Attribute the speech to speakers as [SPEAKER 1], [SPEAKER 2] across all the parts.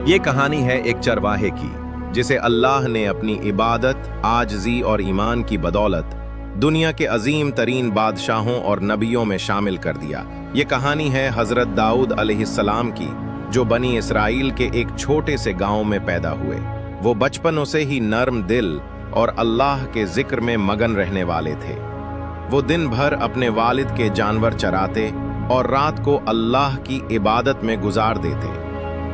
[SPEAKER 1] ये कहानी है एक चरवाहे की जिसे अल्लाह ने अपनी इबादत, आजजी और ईमान की बदौलत दुनिया के अजीम तरीन बादशाहों और नबियों में शामिल कर दिया। ये कहानी है हजरत दाऊद अलैहिस्सलाम की, जो बनी इसराइल के एक छोटे से गांव में पैदा हुए। वो बचपनों से ही नर्म दिल और अल्लाह के जिक्र में मगन रहने वाले थे। वो दिन भर अपने वालिद के जानवर चराते और रात को अल्लाह की इबादत में गुजार देते।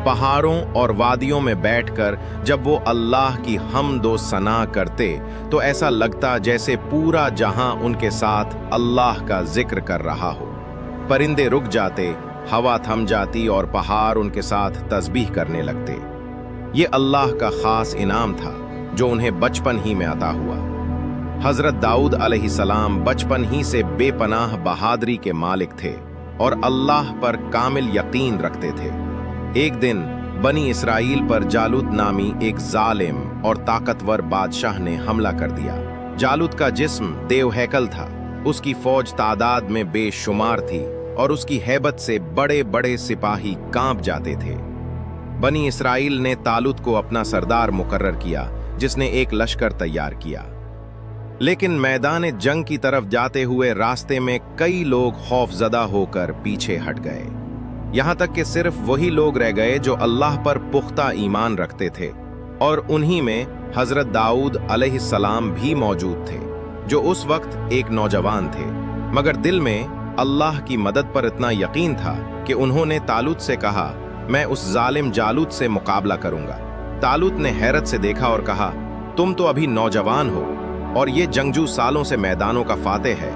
[SPEAKER 1] पहाड़ों और वादियों में बैठकर जब वो अल्लाह की हम्दो सना करते तो ऐसा लगता जैसे पूरा जहां उनके साथ अल्लाह का जिक्र कर रहा हो। परिंदे रुक जाते, हवा थम जाती और पहाड़ उनके साथ तस्बीह करने लगते। ये अल्लाह का खास इनाम था जो उन्हें बचपन ही में अता हुआ। हजरत दाऊद अलैहिस्सलाम बचपन ही से बेपनाह बहादुरी के मालिक थे और अल्लाह पर कामिल यकीन रखते थे। एक दिन बनी इसराइल पर जालूत नामी एक जालिम और ताकतवर बादशाह ने हमला कर दिया। जालूत का जिस्म देव हैकल था, उसकी फौज तादाद में बेशुमार थी और उसकी हैबत से बड़े बड़े सिपाही कांप जाते थे। बनी इसराइल ने तालूत को अपना सरदार मुकर्रर किया, जिसने एक लश्कर तैयार किया। लेकिन मैदान जंग की तरफ जाते हुए रास्ते में कई लोग खौफजदा होकर पीछे हट गए। यहां तक कि सिर्फ वही लोग रह गए जो अल्लाह पर पुख्ता ईमान रखते थे, और उन्हीं में हजरत दाऊद अलैहिस्सलाम भी मौजूद थे, जो उस वक्त एक नौजवान थे। मगर दिल में अल्लाह की मदद पर इतना यकीन था कि उन्होंने तालूत से कहा, मैं उस जालिम जालूत से मुकाबला करूंगा। तालूत ने हैरत से देखा और कहा, तुम तो अभी नौजवान हो और ये जंगजू सालों से मैदानों का फातेह है।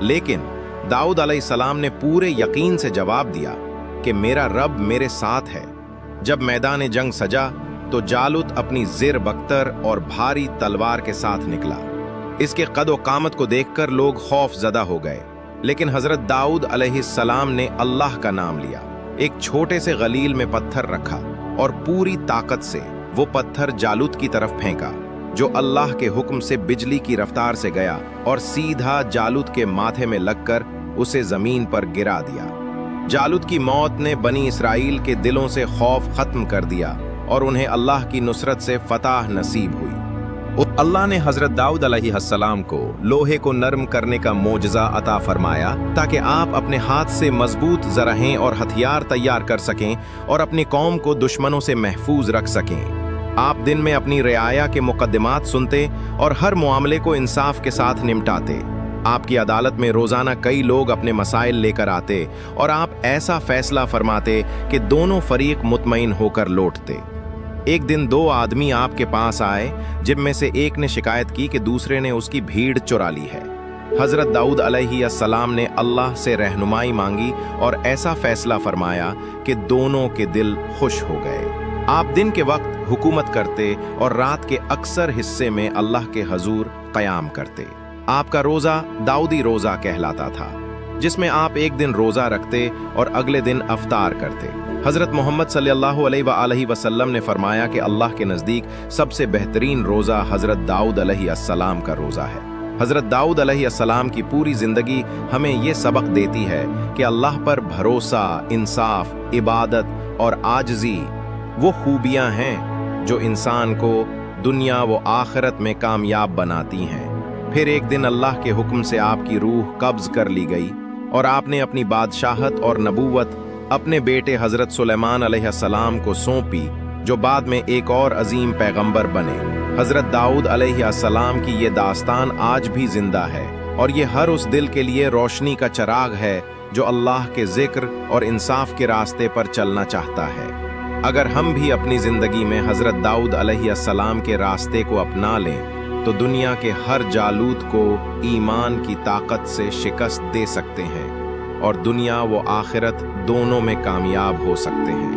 [SPEAKER 1] लेकिन दाऊद अलैहिस्सलाम ने पूरे यकीन से जवाब दिया कि मेरा रब मेरे साथ है। जब मैदान जंग सजा तो जालूत अपनी ज़िर बख्तर और भारी तलवार के साथ निकला। इसके कद व कामत को देखकर लोग खौफजदा हो गए, लेकिन हजरत दाऊद अलैहिस्सलाम ने अल्लाह का नाम लिया। एक छोटे से गलील में पत्थर रखा और पूरी ताकत से वो पत्थर जालूत की तरफ फेंका, जो अल्लाह के हुक्म से बिजली की रफ्तार से गया और सीधा जालूत के माथे में लगकर उसे जमीन पर गिरा दिया। जालूत की मौत ने बनी इसराइल के दिलों से खौफ खत्म कर दिया और उन्हें अल्लाह की नुसरत से फतह नसीब हुई। अल्लाह ने हजरत दाऊद अलैहिस्सलाम को लोहे को नरम करने का मोजज़ा अता फरमाया ताकि आप अपने हाथ से मजबूत ज़रहें और हथियार तैयार कर सकें और अपनी कौम को दुश्मनों से महफूज रख सकें। आप दिन में अपनी रियाया के मुकद्दमात सुनते और हर मामले को इंसाफ के साथ निपटाते। आपकी अदालत में रोजाना कई लोग अपने मसाइल लेकर आते और आप ऐसा फैसला फरमाते कि दोनों फरीक मुतमईन होकर लौटते। एक दिन दो आदमी आपके पास आए, जिनमें से एक ने शिकायत की कि दूसरे ने उसकी भीड़ चुरा ली है। हजरत दाऊद अलैहिस्सलाम ने अल्लाह से रहनुमाई मांगी और ऐसा फैसला फरमाया कि दोनों के दिल खुश हो गए। आप दिन के वक्त हुकूमत करते और रात के अक्सर हिस्से में अल्लाह के हजूर क़याम करते। आपका रोज़ा दाऊदी रोज़ा कहलाता था, जिसमें आप एक दिन रोज़ा रखते और अगले दिन अफ्तार करते। हज़रत मोहम्मद सल्लल्लाहु अलैहि वसल्लम ने फरमाया कि अल्लाह के नज़दीक सबसे बेहतरीन रोज़ा हज़रत दाऊद अलैहिस्सलाम का रोज़ा है। हज़रत दाऊद अलैहिस्सलाम की पूरी ज़िंदगी हमें ये सबक देती है कि अल्लाह पर भरोसा, इंसाफ, इबादत और आजजी वो खूबियाँ हैं जो इंसान को दुनिया व आखिरत में कामयाब बनाती हैं। फिर एक दिन अल्लाह के हुक्म से आपकी रूह कब्ज कर ली गई और आपने अपनी बादशाहत और नबूवत अपने बेटे हजरत सुलेमान अलैहिस्सलाम को सौंपी, जो बाद में एक और अजीम पैगंबर बने। हजरत दाऊद अलैहिस्सलाम की ये दास्तान आज भी जिंदा है और ये हर उस दिल के लिए रोशनी का चराग है जो अल्लाह के जिक्र और इंसाफ के रास्ते पर चलना चाहता है। अगर हम भी अपनी जिंदगी में हजरत दाऊद अलैहिस्सलाम के रास्ते को अपना लें तो दुनिया के हर जालूत को ईमान की ताकत से शिकस्त दे सकते हैं और दुनिया व आखिरत दोनों में कामयाब हो सकते हैं।